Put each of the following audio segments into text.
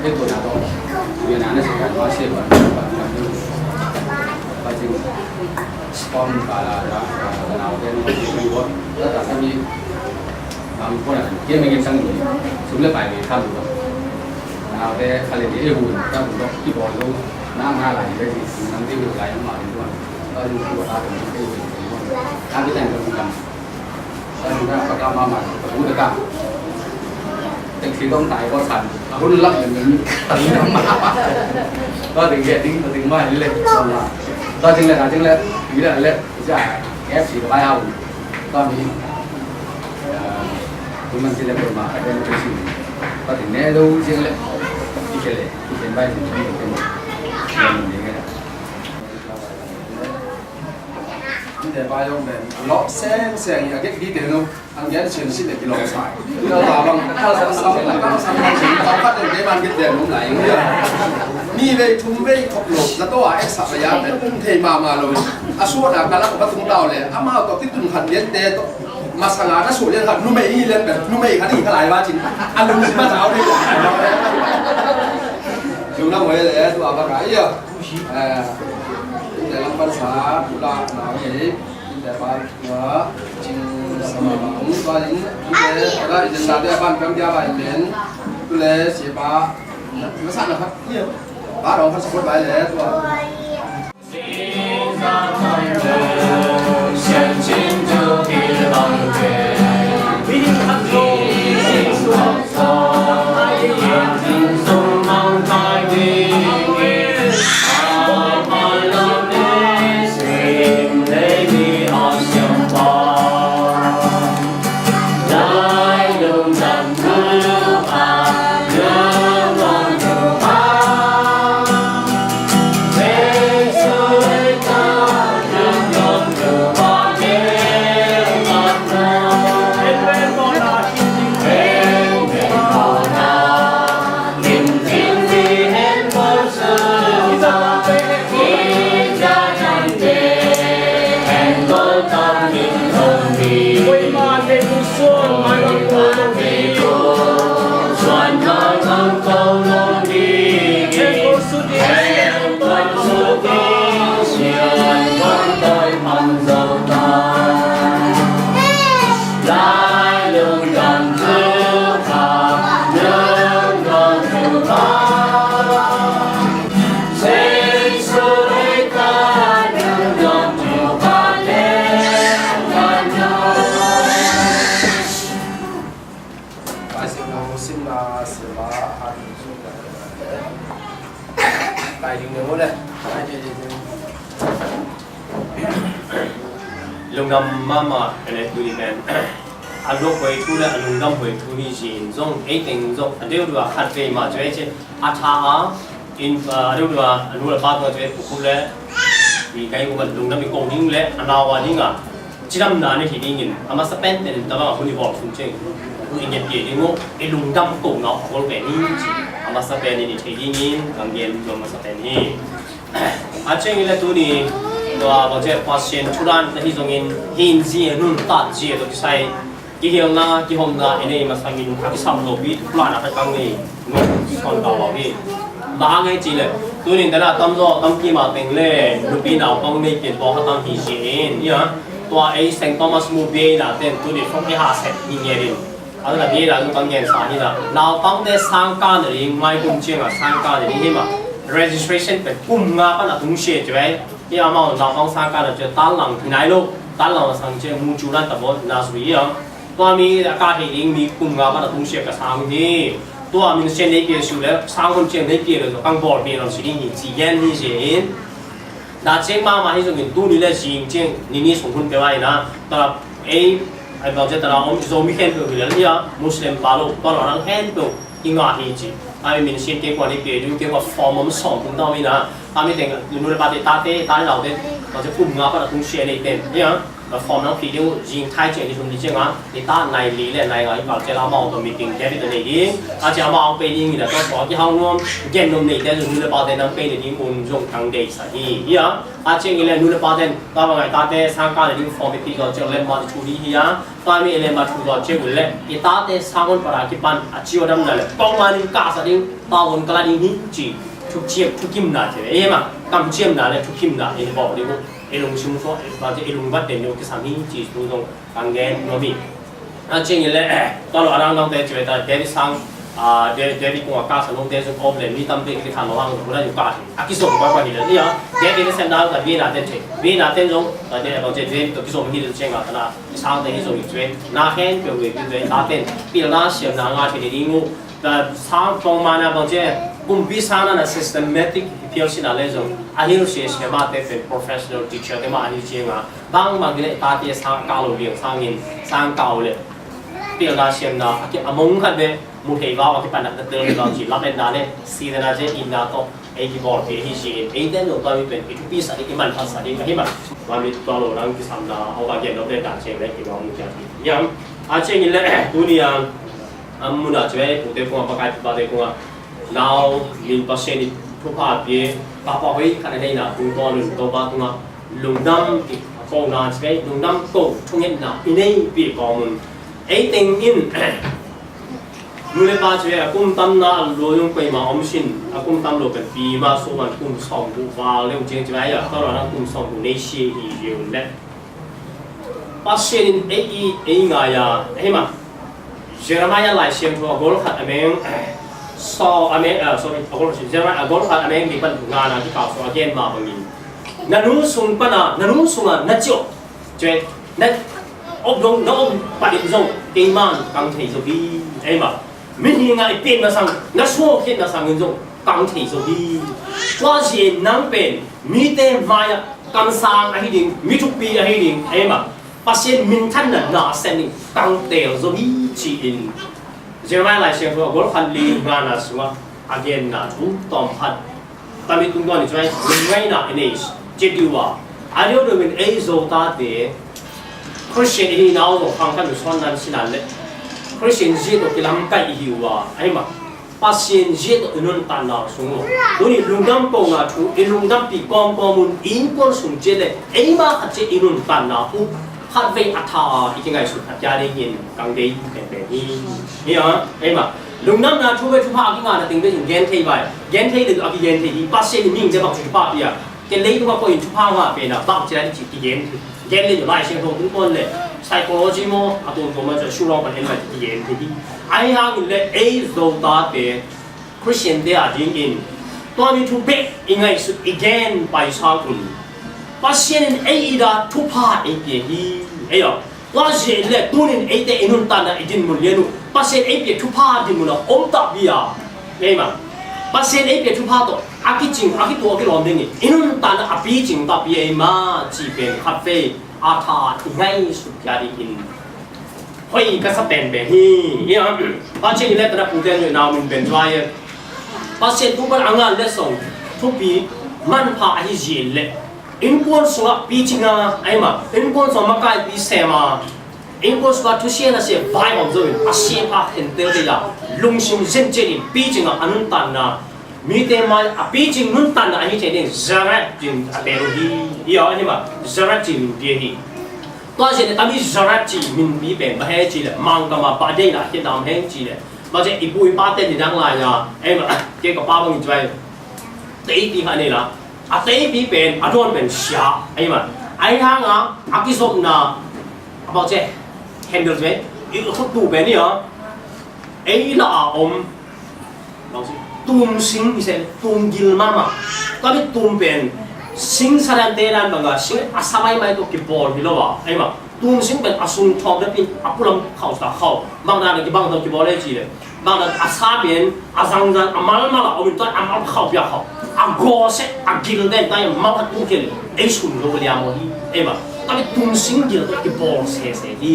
cái tuổi nào đó Việt Nam nó sẽ phải nói chuyện và như và chính con và là nào cái nó chỉ có tất cả các gì làm con là kia mình sang người xuống lớp bài về tham rồi nào cái khai lên cái hùn các vùng đó khi bỏ luôn na lại cái gì năng tiêu được lại nó mà đúng không nhưng mà ta cũng cái gì ăn cái thành công làm chúng ta phải làm mà cũng được cảแต่คือต้องตายก็สั่นรุ่นรับอย่างนี้ตอนนี้น้ำมาก็ถึงแก่ทิ้งถึงว่านี่เลยก็จริงเลยถึงเลยจะแอบสีใบเอาก็มีคุณมันจะเป็นมาเป็นเป็นสิ่งก็ถึงแน่ดูจริงเลยที่เป็นใบถึงที่เป็นอย่างนี้แต่ไปลงแบบล็อกแซงอย่างเงี้ยที่เดี๋ยวอันนี้เชิญสิ่งเด็กที่ลงสายเราตาบางถ้าเราทำเราพัดในบ้านกินเดี๋ยวลงไหลเนี่ยมีเวทุมเวขบหลบแล้วก็ว่าเอ็กซ์สัพยาแต่เทมาเลยอาชัวร์นะการรักกับตุ้งเราเลยอามาตัวที่ตุ้งขัดเย็นเดตมาสังหารน่าสุดเลยครับนุ่มอีเล่นแบบนุ่มอีขัดอีขลายว่าจริงอารมณ์สิมาเท้าดีกว่าช่วงนั้นเว้ยเลยตัวอะไรกันเยอะแต่ลำภาษาตุลาหนาวอย่างนี้แต่บ้านหัวจิงสมองก็ยิ่งแต่ละอินทรีย์บ้านกำยาบ้านเป็นตุเลสีบ้าไม่สั่นนะครับเนี่ยบ้านเราพัฒนาไปแล้วตัวlùng đâm mà cái này tụi mình ăn lúc với thu là lùng đâm với thu đi xin giống ấy tình giống anh đều được khát về mà chơi chứ ăn thà in đều được anh luôn là ba người chơi phục vụ lẽ vì cái của mình lùng đâm bị cổ những lẽ anh nào vào những à chỉ đâm là như thế đi nhìn mà spend thì tao bảo không đi bỏ xuống chơi anh nhận tiền đi ngô cái lùng đâm cổ nó có vẻ như mà spend thì thế đi nhìn càng nhiều rồi mà spend đi anh chơi như là tụi đi và bây giờ patient churan là hy vọng in gì nun tát gì đó cái sai cái hiện na cái hôm na anh em mà sang in các sản phẩm bị plan là phải căng này còn bảo bảo đi ba ngày chỉ là tụi mình đã là tâm do tâm kia mà tính lên lúc đi nào công này kiện bỏ các tâm hy sinh nhá tua ấy sang Thomas Mobile là tên tụi mình không thể hạ set như vậy đi đó là cái là chúng ta nghe sao như là nào tăng để sang ca để ngay cùng chuyện là sang ca để đi mà registration phải cùng ngã bắt là đúng sẽ chứ vậy thì mà nào tăng sang ca là chơi tan lằng thì này luôn tan lằng là sang chơi mua chú lan tập bộ là gì vậy tua mi ca thì đi mi cùng ngã bắt là đúng sẽ cả sang đi tua mình xem lấy cái số là sang con chơi lấy cái rồi càng bỏ tiền làm gì đi chỉ gian đi gì đã chơi mà hay dùng tu đi là gì chơi ní sống con cái vậy na ta ấy ai bảo chơi ta ông zombie khen được rồi nhá Muslim palo ta là đang khen được nhưng mà thì chỉ ai mình xem cái quan điểm cái cái form mà sống cũng đâu vậy na ta mới thấy người ta bắt ta đầu tiên mà sẽ cùng ngã bắt là cũng share này tên nhá ฟอร์มน้องผีเดียวยิงไทยเจนที่ชุมที่เจ้าที่ตาในลีและในงานที่เราจะเอาตัวมีติ้งแค่ที่ตัวนี้อาจจะเอาไปยิงแต่ก็ขอที่ห้องนู้นเย็นนุ่มนี่แต่ถึงนู่นประเด็นนั้นเป็นที่มุนจงทางเด็กสักทีเฮียอาจจะมีเรื่องนู่นประเด็นตอนบางไงตาเต้สร้างการที่ฟอร์มเป็นที่เราจะเล่นมาที่ชุดนี้เฮียตอนมีเรื่องมาชุดเราเชื่อเลยที่ตาเต้สร้างคนปรากิบันอาชีวดำนั่นแหละกองมาดิ้งกาสักดิ้งตาวนกระดิ่งหิ้งจีทุกเชียบทุกกิมนาเถอะเอ้ยมากำเชียบนาเลยทุกกิมนาเอ้ยบอกดิว่าเอลุงชิมฟ้าบางทีเอลุงวัดเด่นอยู่ที่สามีจีดูตรงกังเกนโนมีอาจจะอย่างนี้ตอนเราอ่านน้องเดชเวตาเดวิสังเดวิกงกาสนองเดชสุขอบเลยมีตั้มเป็นที่ทำระหว่างคนนั้นอยู่กาอากิสงกว่านี้เลยเนี่ยเดวิเซนดาวกับวีนาเดนเชวีนาเดนจงเดวิบางทีเดวิตัวกิสงมีตัวเชงอ่ะนะสร้างเดวิสงอีกเว้นนาเฮนเปลี่ยนเวทเวนาเดนปีละเสียนางาที่ดีงูแต่สร้างตรงมานะบางทีกุมพิสานะ systematic เพียงสิ่งอะไรจงอาฮิลเสียเสียมาเตเป็น professional teacher แต่มาอาฮิลเชียงอ่ะบางทีตาเตียสร้างก้าวเรียงสร้างเงินสร้างก้าวเลยเปลี่ยนนาเสียนะที่อมงคันเบมุเทว่าที่ปันนักเตอร์เราจีรับเป็นนาเนี่ยซีดนาเจอินนาโตไอ้ที่บอกที่ฮิชินไอ้เดนตัวมีเป็นอีกปีสักอีกมันภาษาดีก็ให้มันวันนี้ตัวเราลังที่ทำนาเอาไปเก็บเราได้การเช็คได้ที่เราไม่จะที่ยังอาเช่นนี้แหละตัวนี้มุนอาจจะเป็นผู้เด็กคนประกาศประเด็กคนเรามีภาษาที่ทุกภาคที่ปะปะไว้ขนาดนี้นะตัวตัวหนึ่งตัวบ้าตัวลุงดำที่กองนาใช่ไหมลุงดำก็ทุ่งเงินนะอินนี้ปีกองมันไอ้ติงอินดูเลยป้าเจ้าคุ้มตั้มนะรวยงไปมาอมชินคุ้มตั้มโลเป็นปีมาสู้มันคุ้มสองผู้ฟ้าเรื่องจริงใช่ไหมอ่ะตอนนั้นคุ้มสองผู้ในเชียร์อีเดียวแหละภาษาที่ไอ้ไงอ่ะเห็นมั้ยเจอมาอย่างไรเชียงทัวร์กอล์ฟขัดอเมงสออเมงsorry กอล์ฟเจอมากอล์ฟขัดอเมงที่เป็นงานที่เขาสอนเกณฑ์มาบางทีนั่นนู้นส่งปนะนั่นนู้นส่งนั่นเจ้าเจ้านั่นอบรมนั่นอบปฏิบัติส่งเก่งมากกังเทสุบีเอ้ยมั้ยไม่ยังไงเป็นมาสั่งนั่นชั่วเห็นมาสั่งเงินส่งกังเทสุบีว่าเชียนนั่งเป็นมีเต็มมายกังสังอะไรดิ่งมีทุกปีอะไรดิ่งเอ้ยมั้ยภาษามินทันน่ะน่าเซนนิ่งกังเตลโซบีจีอินเจ้าไม่ไรเชียงทัวร์กอล์ฟขัดลีงานน่ะสัวอาเกนน่ะทุกตอมพัดตอนนี้ตุ้งตัวนี่ใช่ไหมไม่น่ะอินเอชเจดิวะอันนี้เราเป็นเอโซตาเดคริสเตียนที่น่าจะฟังกันอยู่ส่วนนั้นสินั่นแหละคริสเตียนเจดที่ลำไก่หิวะไอ้มาภาษาเจดที่นุ่นตันน่ะสงฆ์ตัวนี้ลุงดำปงอ่ะทุกลุงดำปีกองมุนอินคนสงเจดไอ้มาอาจจะอินุ่นตันน่ะอุฮัดเวอัฐาอีกยังไงสุดอาจารย์ได้ยินกังเดียเป็นแบบนี้นี่ฮะไอ้มาลุงดำน่ะทุกเวทุกภาคที่งานน่ะติงได้ถึงเกณฑ์ที่ไปเกณฑ์ที่หรือเอาเกณฑ์ที่ภาษาที่มิ่งจะบอกถึงภาคที่อ่ะเกณฑ์เล็กทุกภาคก็อินทุกภาคว่าเป็นอ่ะบ้างจะได้ที่เกณฑ์เกณฑ์เลยอยู่หลายเชียงทงทุกคนเลย psychology มั้งอ่ะตัวมันจะช่วยเราเป็นอะไรที่เกณฑ์ที่ไอ้ห่างเลยไอ้โซตาเป็น Christian เดียร์จริงอินตัวนี้ทุกเบ็ดยังไงสุดอีกเกณฑ์ไปชาคุณภาษาไอ้อีดาทุกภาคไอ้เพียงไอ้ยอว่าเสียเลยตัวนี้ไอ้แต่อินุนตันน่ะไอ้ดินมุนเลี้ยนุภาษาไอ้เพียงทุกภาคดินมุนละอมตับบียาไงมั้งภาษาไอ้เพียงทุกภาคตัวอากิจิงอากิตัวอากิลอมเด้งนี่อินุนตันน่ะอาบีจิงตับบีไอ้มาจีเป็นคาเฟ่อาทาที่ง่ายสุดยาดีอินเฮ้ยก็สเตนแบบนี้เนี่ยภาษาที่เล่นแต่ละผู้เล่นอยู่นาวมันเป็นไรภาษาทุกคนอ่านเล่นส่งทุกปีมันพาไอ้เจียเล่อินคนสงบปีจิงอ่ะไอ้มาอินคนสงบกายปีเสมาอินคนสงบทุเชียนน่ะเสียไฟของตัวเองอาเซียพาเห็นเตอร์เดียลุงชิมเซนเจริปีจิงอ่ะอันนั้นตันนะมีเตมาอ่ะปีจิงนั้นตันนะอันนี้เจริญจระจิงอ่ะเบรุฮีอีอ่ะอันนี้มาจระจิงเบียฮีตัวเจริญตอนนี้จระจิงมินบีเป็นมาให้จีเลยมังกรมาปาเดน่ะที่ทำให้จีเลยมาจากอีปุยป้าเต้นที่ดังไรอ่ะไอ้มาเกี่ยวกับป้าบางอย่างตีตีขันนี่ละอาเต้ปีเป็นอาโดนเป็นเสียไอ้มันไอ้ทางอ่ะอากิสบน่ะบอกเจ้ handle ใช่ไหมอีกคนดูเป็นนี่เหรอไอ้ละอมลองสิตุ่มสิงพิเศษตุ่มกิลมามาตอนนี้ตุ่มเป็นสิงสารเตรันบางอ่ะสิงอาสมัยไม่ตัวกี่บอลฮิโลวะไอ้มาตุ่มสิงเป็นอาสุนทองได้เป็นอาปุลมเข้าตาเข้าบางนาเนี่ยกี่บางตัวกี่บอลได้จีเลยบางนาอาซาเป็นอาซังซันอามาลมาละเอาเป็นตัวอามาลเข้าเปียเข้าอาโกเซอากิลเดนได้มาพัดตุ่มกิลไอ้สุนโลเลียมฮีไอ้มาตอนนี้ตุ่มสิงกิลตัวกี่บอลเสียเสียฮี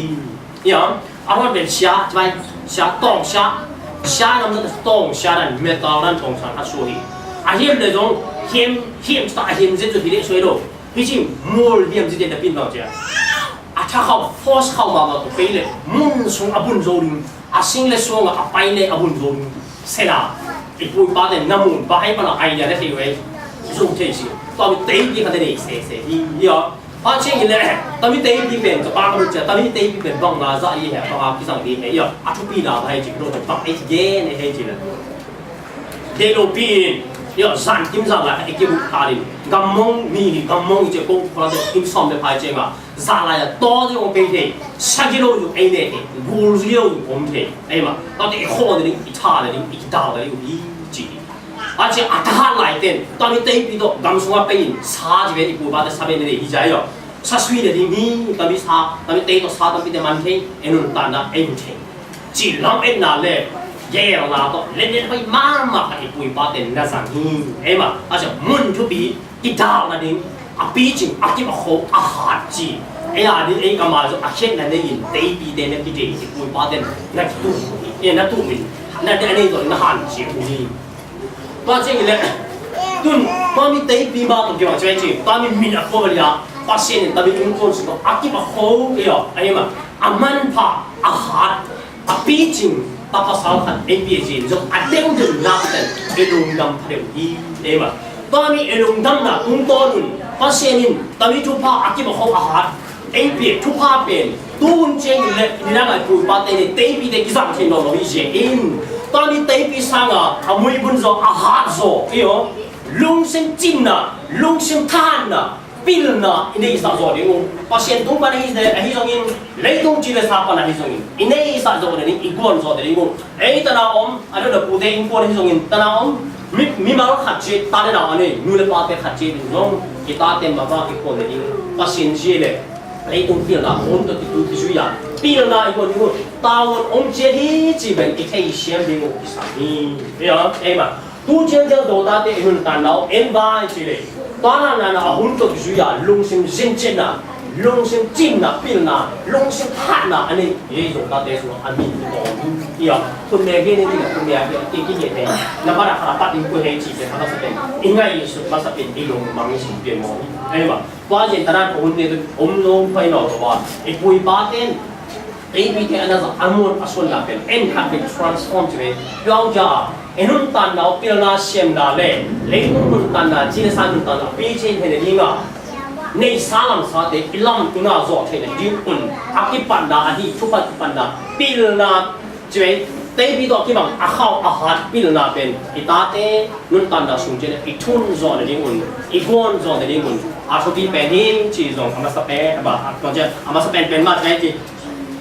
เนี่ยอาว่าเป็นเสียใช่ไหมเสียต้องเสียเสียนั่นมันต้องเสียนั่นเมตานั่นต้องสั่งฮัตสุฮีอาเฮียเลยตรงเฮียมสตาเฮียมเจ็ดจุดที่เด็กช่วยดูพี่จิมมูลเฮียมเจ็ดเด็กเป็นต่อเจ้า ถ้าเขา force เข้ามาตัวไปเลยมุ่งส่งอบุญโจริงสิ่งเลยส่งไปเลยอบุญโจริงเสนาอีกปุยป้าเด่นน้ำมันป้าให้มันไอเดียได้ที่เว้ยส่งเฉยๆตอนนี้เตะปีกันได้เสียอีอ่ะป้าเช่นเลยตอนนี้เตะปีเป็นจะป้าก็รู้จักตอนนี้เตะปีเป็นบ้องนาจะอีเหรอป้าพี่สั่งดีเหรอทุกปีนาไปจริงๆต้องไอ้เย็นไอ้จริงเลยเดโลปี要山顶上来，一个不卡的，咁猛米，咁猛就讲，可能就经常的排证啊，上来多这种病体，10 kilo 就 A 类的，5 kilo 就我们体，哎嘛，到底好的人，一差的人，一大的有一级的，而且啊，他来点，当你对比到，咁说话病人，差这边一部把这上面的一家哟，差水的你，咁你差，咁你对到差，咁你的满体，哎侬单啊，哎唔体，只能哎拿嘞。耶了拿到，人家会妈妈还不会把点那上去，哎嘛，而且门就比一大那点，毕竟这么好下子，哎呀，你干嘛就现在的人对比的那个的，不会把点那度，那度面，那种那汉子不哩，把这个嘞，对，把你对比嘛，就叫这些，把你面啊过了，把现在把你用过时候，这么好哎哟，哎嘛，蛮怕下，毕竟。tapa salhan APG so adeng dun nakten elung dam padeu hi ema tami elung dam na tung tonun pasienin tami tupa akiba ho ahat AP tupa pen tun cheng le ninanga tu pa te ne tepi de kisang thin no hi je in tami tepi sanga amui bun zo ahat zo yo lung sim chin na lung sim than na pil na ini isa zo ding pasien tung pa hi de hi zong in leitung chi le sa pa na hi zong in ini isa zo de ni ikon zo de ding ei ta na om ada de pu de in ko hi zong in ta na om mi ma ro khat che ta de na ani nu le pa te khat che ding zong ki ta te ma ba ki ko de ding pasien ji le leitung pil na om to tu ti ju ya pil na ikon ding ta won om che hi chi ben ki thei xian ding ki sa ni ya ei ma tu chen chen do ta te hun tan lao en ba chi le toán là hun to cái gì lung sim zin chen na lung sim chin na pil na lung sim hat na anh ấy dùng ta để xuống anh mình có gì àคนเมกี้นี่ที่คนเมียที่ที่เห็นเนี่ยแล้วก็ราคาตัดอินคุยให้จีเป็นเขาจะเป็นยังไงสุดมาจะเป็นที่ลงมังสิเปลี่ยนมองไอ้แบบว่าเจนตนาคนเนี่ยอมลงไปหน่อยตัวว่าไอ้คุยบ้าเต้นไอ้พี่ที่อันนั้นอันนู้นอัศวินละเป็นเอ็นคันเป็น transform ใช่ไหมย้อนจ้าเอ็นนุ่นตันเราเปลี่ยนนาเสียมนาเล่เลี้ยงนุ่นตันนาจีนสานนุ่นตันนาปีเจนเห็นยังไงในสาลัมสาเตอิลัมตุนาจอดเห็นยิ่งอุ่นอากิปันนาอันที่ทุบปันนาปีลนาใช่ไหมเตปีดอกที่บางอาข้าวอาหารปีลนาเป็นอิตาเตนุ่นตันนาสุนเจนอิทุนจอดยิ่งอุ่นอีกวนจอดยิ่งอุ่นอาชุบีเป็นยิ่งจีจงอามาสเปนแบบก็จะอามาสเปนเป็นมาใช่จี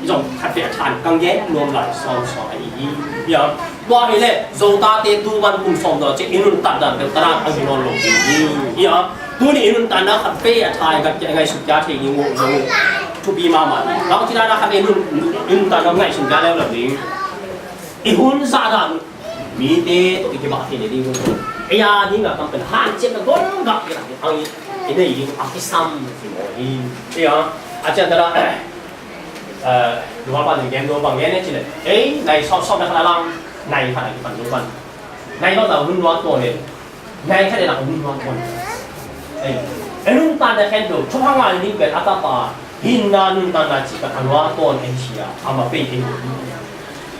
จงขัดเปลี่ยนทานกังแย่รวมหลายซ้อนซ้อนอีอย่างว่าเห็นเลยโจตาเตดูวันกุมส่งต่อจะอินุนตันดันเป็นตารางอันนอนลงอย่างตัวนี้อินุนตันนะขัดเปลี่ยนทายกับยังไงสุดยอดที่ยิงงูทุบีมามันแล้วที่นั่นนะครับอินุนตันเราไงสุดยอดแล้วแบบนี้อีหุ่นซาดันมีเตะตัวที่บ้าที่เนี่ยดีงูไอ้ยานี่ก็ต้องเป็นฮันเจ็บก้นกับอย่างนี้อันนี้ไอ้เนี่ยยิงอาคิซัมที่โมฮีอย่างอาจารย์แต่ละดูว่าบางอย่างดูบางอย่างเนี่ยจีเลยในชอบในขณะล่างในขณะที่ฝันดูวันในเราแต่หุ่นร้อนตัวเนี่ยในแค่ในหลังหุ่นร้อนตัวนุ่นตันจะแค่ดูช่วงงานนี้เป็นอัตตาหินนานุ่นตันจะจีกับอันว่าตัวเอ็นเชียเอามาเป็นเอง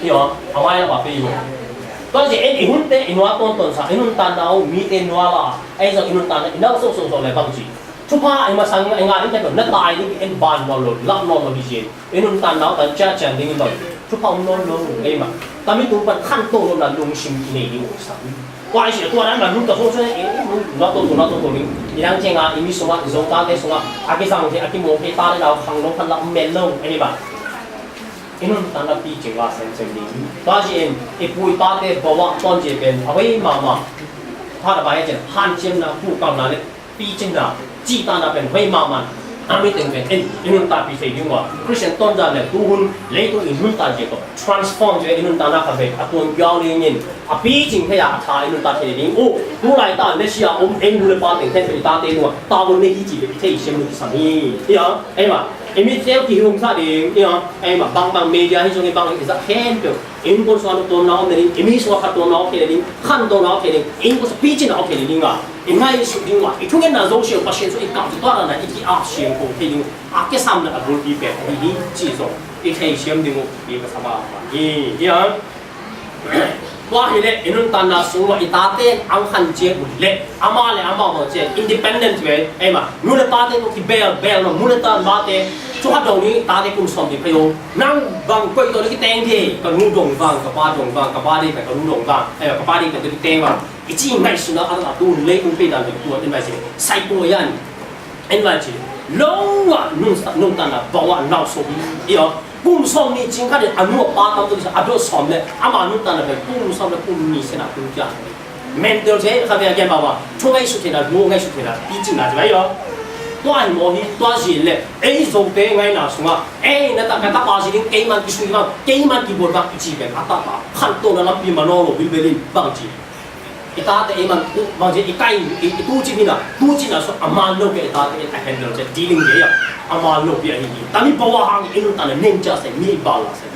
นี่หรอเอาไว้แล้วว่าเป็นอยู่ตอนที่หุ่นเตะอินว่าต้นซะนุ่นตันเอามีเอ็นว่าละส่วนนุ่นตันอินเอาส่งเลยบางทีทุกภาคมาสั่งงานนี้จะเป็นนักตายนี่เป็นบานนอนหลุดลับนอนหลุดดีเจอินุนตันเราแต่เจ้าจันดิ้งหน่อยทุกภาคนอนหลุดเอ้ยมาแต่ไม่ตัวเป็นขั้นโตแล้วลงชิมกินเองอยู่สักว่าไอ้เสียตัวนั้นมันลุกแต่ส่วนลุกตัวนี้ยังเจ้างานมีสมัครส่งการได้ส่งอากิสังที่อากิโมกิตาเราขังลงพันละเมลลงไอ้นี่บ้าอินุนตันเราปีเจว่าเซนเซนดิ้งตอนที่ไอ้ปุยตาเต้บอกว่าตอนที่เป็นเอาไว้มาถ้าเราไปเจอฮันเจมนะผู้กำลังเนี่ยปีเจนะจีตานาเป็นไม่มามันอามิตึงเป็นอินุนตาปีเสียดีกว่าคริสเตียนต้นจานเลยตัวหุ่นเลยตัวอินุนตาเจก็ transform จะอินุนตานาคาเฟ่ตัวยาวนี่ยินปีจริงแค่อยากทายอินุนตาเทดิ้งโอ้ตัวไรตาเนี่ยเชียร์เอ็งดูเลยปาถึงแค่เป็นตาเตนัวตาบนเนี่ยที่จีเป็นที่เชียร์มือที่สามีเนี่ยไอ้มาไอ้มีเซลที่หุ่นซาดิ้งเนี่ยไอ้มาบางเมเดียที่ช่วงนี้บางที่จะแค่เดียว in ko so to na ne imi so ka to na ke ni khan to na ke ni in ko pi chin na ke ni nga in ngai su ding wa i thung na zo she pa shin so i ka to na i ki a shin ko ke ni a ke sam na a bul pi pe ni chi so i thai shem ding ko pi ka sama ma ni yaว่าเห็นเลยอินุนตันน่ะสูงว่าอิตาเต้อังคันเจี๊ยบเละอามาเลยอามาบอกเจี๊ยบ independent เว้ยไอ้มามูลตาเต้ก็ที่เบลเนาะมูลตาบ้าเต้ช่วงตรงนี้ตาเต้กุมสมดิพยงนั่งบังกวยตัวนี้ก็เต้งเท่ก็นุ่งดงฟังกับป้าดงฟังกับป้าดีไปก็นุ่งดงฟังไอ้กับป้าดีไปก็ที่เต้งฟังอีจีไม่สุนัขอะไรตัวเล็กอุ้มไปดันตัวเอ็นไวจีใส่ตัวยันเอ็นไวจีลงว่านุ่งตันน่ะบอกว่าเราสมอีอ๋อกุมสมนี่จริงค่ะเดี๋ยวอันนู้นป้าทำตัวนี้อันนู้นสมเลยอามานุ่งตันน่ะเป็นกุมสมเลยกุมนี่เสนากุมจ้าเมนเดลเจ้ข้าพเจ้าแกบอกว่าช่วงไอ้สุดที่นั่นงูไอ้สุดที่นั่นปีจินน่ะใช่ไหมอ๋อตัวไอ้หมอนี่ตัวสิเลยไอ้ส่งเตงไงน่ะสมมติไอ้นั่นแต่การตัดปลาสิลิงเกมันกิสุยมันเกมันกิบดบังอีจีเป็นอัตตาขันตัวนั้นรับปีมันโน่บิลเบลินบางจีอีตาแต่ไอ้มันบางทีอีไก่อีตู้จีนี่น่ะส่วนอามาโลกไอ้ตาแต่ไอ้แฮนเดิลเจ้ดีลิงเดียอามาโลกไอ้นี่แต่มีบัวหางไอ้นู่นแต่เนี่ยเน่งจ้าเสียมีบาลาเสีย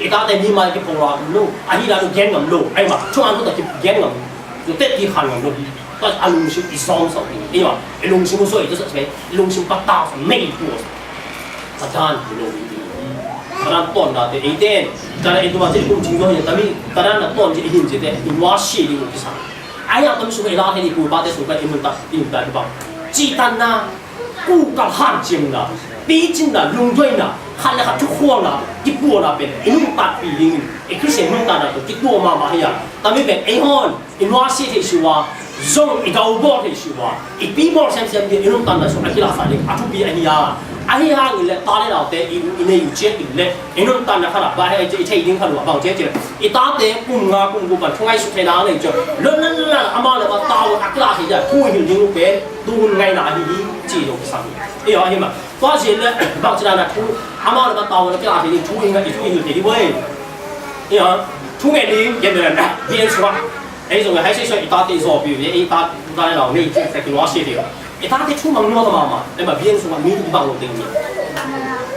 อีตาแต่มีมาที่พงราโลกอันนี้เราแกงกับโลกไอ้มาช่วงนั้นก็แกงกับอยู่เตะที่ขันกับโลกก็อารมณ์ชิอีซองสองนี่ไอ้มาไอ้ลงชิมุสวยจะใช่ลงชิมปัตตาสไม่ตัวอาจารย์โลกดีตอนนั้นต้นน่ะแต่ไอ้เต้นตอนนั้นไอ้ตัวที่กุ้งจริงก็เห็นแต่มีตอนนั้นน่ะต้นที่หินจีเต้อินวาชีดีกว่าที่สั่งไอ้ยังต้องสุขไอ้ลาให้ดีกูบ้าแต่สุขไอ้มันตัดอินตัดบ้างจีตันน่ะกูกับหันจริงน่ะปีจริงน่ะลุงด้วยน่ะขันเลยครับทุกคนน่ะที่บัวน่ะเป็นไอ้นุ่งตัดปีลิงไอ้คริสเตียนนุ่งตัดน่ะตัวที่ตัวมาให้ยังแต่ไม่เป็นไอ้ฮอนอินวาชีที่ชัวจงอีกเอาบอลที่ชัวอีปีบอลเซมเดียวนุ่งตัดน่ะสุขไอ้กีฬาสายลิงอาทุบีไอ้เหี้ยไอ้เหี้ยนี่แหละตาเนี่ยเราแต่อีเนี่ยอยู่เจ็ดอีเลยไอ้นุ่งตัดน่ะขนาดว่าไอ้ไอ้ดิ้งขนาดว่าบางเจ๊อีตาเตะกุ้งกูปั่นช่วงไอ้สุดท้ายน่ะเนี่ยจะเรื่องนั้นอามาเลยว่าตาอักลาที่จะทุ่งหินดิ้งลูกเป็นดูไงน่ะดีจีโร่ที่สั่งไอ้เหรอเห็นมั้ยตัวเสียเลยบางทีน่ะทุ่งอามาเลยว่าตาอักลาที่ดิ้งทุ่งหินกับอีทุ่งหินที่เว้ยไอ้เหรอทุ่งหินดิ้งยังเดินนะเบียนชัวไอ้ส่วนไอ้ใช้อีตาเตะสอบอยู่ไอ้ตาเราเนี่ยแต่กินว่าเสียเดียวไอ้ตาเตะทุ่งมันนัวตัวมาไอ้มาเบียนชัวมีทุกบางโลดิ้งเนี่ย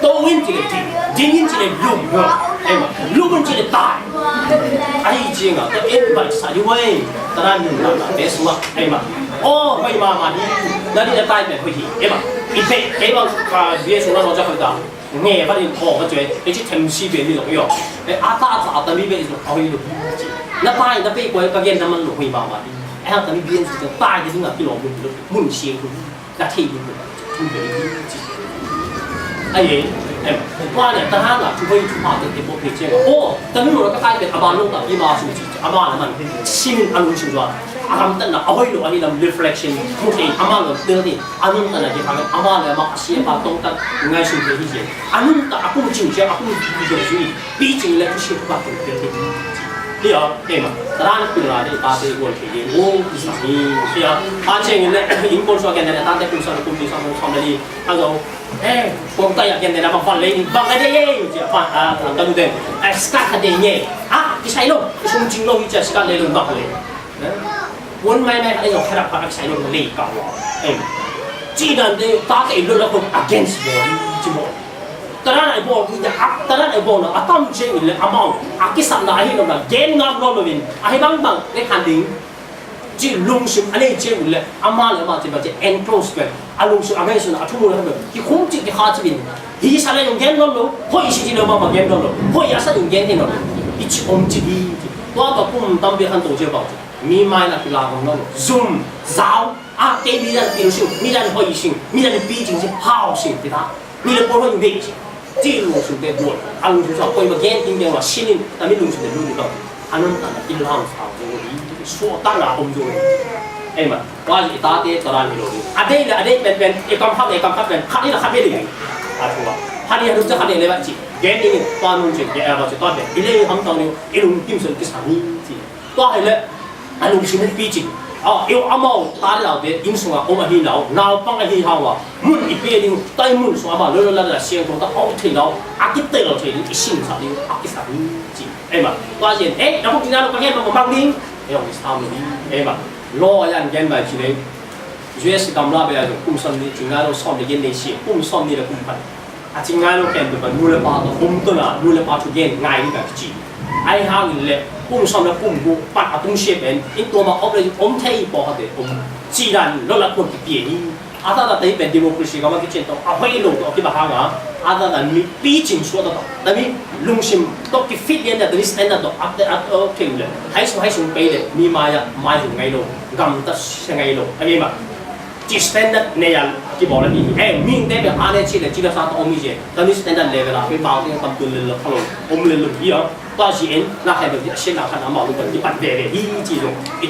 ตัวหินจีเลยดิ้งหินจีเลยลุ่มเหรอไอ้มาลุ่มจีเลยตายไอ้จริงอ่ะแต่เอ็นไปใส่ด้วยตอนนั้นหนึ่งหลังเดสว่าไอ้มาโอ้ไม่มาดีนั่นนี่จะตายแบบพี่ไอ้มาอีเป๊ะไอ้มาเบียร์ส่วนนั้นเราจะคุยกันเงี้ยพันธุ์ทองก็จะไอ้ที่เทมซีเบียร์นี่หรอกอยู่ไอ้อาตาแต่มีเบียร์เอาอยู่แล้วตายแล้วไปกวยก็เย็นน้ำมันหลงไปมาดีไอ้ห่างแต่มีเบียร์จะตายที่ถึงกับที่หลงมุ่งเชียงคุณกระเทียมคุณทุ่งเบียร์ไอ้ว่าเนี่ยตอนนั้นอ่ะทุกคนทุกฝ่ายจะเก็บพวกเพลงโอ้แต่ไม่รู้แล้วก็กลายเป็นอาบานลงแต่ยี่มาสุดอาบานมันชิมอารมณ์ชิมว่าอารมณ์แต่ละเอาไว้ดูอันนี้เรา reflection ทุกทีอาบานเราเตือนที่อารมณ์แต่ละที่ทำอาบานเรามาเสียบาตรงกันง่ายสุดเลยที่เห็นอารมณ์แต่อากูจริงจังอากูดีจริงปีจริงเลยที่เสียบาตรงกันนี่เหรอเห็นไหมตอนนั้นเป็นอะไรตาเตะบอลเพลงโอ้ที่สักนี่เสียอาเชงเนี่ยอินโพสต์กันเนี่ยตาเตะคุณสอนคุณดีสอนสอนเลยฮัลโหลผมตายอย่างเดียวนะมาฟันเลยบางอะไรอยู่จะฟันกันดูเด่นสกัดกันเดียร์ที่ใช้ลงที่ชุ่มจริงลงที่จะสกัดเลยลงบ้างเลยวันไม่อะไรอย่างแค่รับปากใช้ลงเลยก่อนจีนันเดียตาเตะลุแล้วคน against บอลจีบอลตอนนั้นไอ้บอลคือจะตอนนั้นไอ้บอลนะตั้มเชงเลยอามาอากิสันได้ที่เราเนี่ยเกณฑ์งานเราเลยไอ้บางในคันดิ้งจีลุงชิมอันนี้เจ้าเลยอามาเลยมาที่แบบจะ enclose กันอาลุงชิมอาไม่ชิมอาทุ่มเลยครับที่คุ้มจิตที่ขาดจิตที่สาร用เกณฑ์เราเลยพออีสิ่งที่เรามาเกณฑ์เราเลยพออีอาศัย用เกณฑ์ที่เราเลยอีชิอมจิตที่ตัวต่อคุ้มตั้มเบี้ยขันตัวเจ้าบอกมีไม้นักกีฬาของเรา zoom สาวเกมมีด้านปีนชิมมีด้านพออีสิ่งมีด้านปีจริงๆhow สิ่งที่ท่ามีด้านพอเราอยู่เด็กจีลุงชิมเด็กบวชอาลุงชิมชอบพอมาเกณฑ์ที่เดียวว่าชิลินแต่ไม่ลุงชิมเด็กรุ่นนี้ก็อันนั้นอันนั้นอิลลัมสาวตัวนี้ชั่วตั้งหน้าผมดูไอ้มาว่าอีตาเตะตอนนั้นมีโลดีอันนี้เป็นเอกภาพเป็นขัดนี่แหละขัดไม่ได้ถูกป่ะขัดนี่รู้จักขัดนี่เลยว่าจีเกมนี้ตอนนู้นจีเราจะตอนเด็กอีเล่ทำตอนนี้อีลุงกิมสันกิสามีจีตัวไอ้เลยอันลุงชิมปีจีอีอามาตาเราเด็กอินสงะอมหินเราหนาวปังไอ้หินเราอ่ะมุ่งอีเปียดิ้งใต้มุ่งสงะมาเรื่อยๆเสียงตรงนั้นเอาถึงเราอากิเตอร์เราถึงอีสิ่งสามีอากิสามีจีไอ้มาตัวเย็นแล้วพวกที่นั่นเราก็เห็นมันบังดิ้งไอ้เราไม่ทำเลยไอ้มาล้อยันเย็นไปทีนี้US กำลังไปอะไรกุ้งซ้ำนี่จริงๆเราซ้อมในเย็นในเชียกุ้งซ้อมนี่เรากุ้งพันจริงๆเราแข่งแบบนู่นเลยปาตัวผมตัวน่ะนู่นเลยปาทุกเย็นง่ายที่แบบจี ai hang le kum som la kum bu pat atung shape en in to ma op le thei po ha de chi dan lo la ko pi ni ada da dai ben democracy ka ma ki chen to a hoi lo to ki ba ha nga ada da mi pi chin so da da mi lung sim to ki fit yen da ni stand da up the up king le hai so pe le mi ma ya mai lu ngai lo gam ta se ngai lo ai ma chỉ standard này là cái bảo là gì em mình đây là anh ấy chỉ là chỉ là sao ông ấy tao đi standard level là phải bảo cái tầm tuần lên không ông lên lực gì đó tao chỉ là hay được sẽ là khả năng bảo được cái bản đề này đi chỉ dùng ít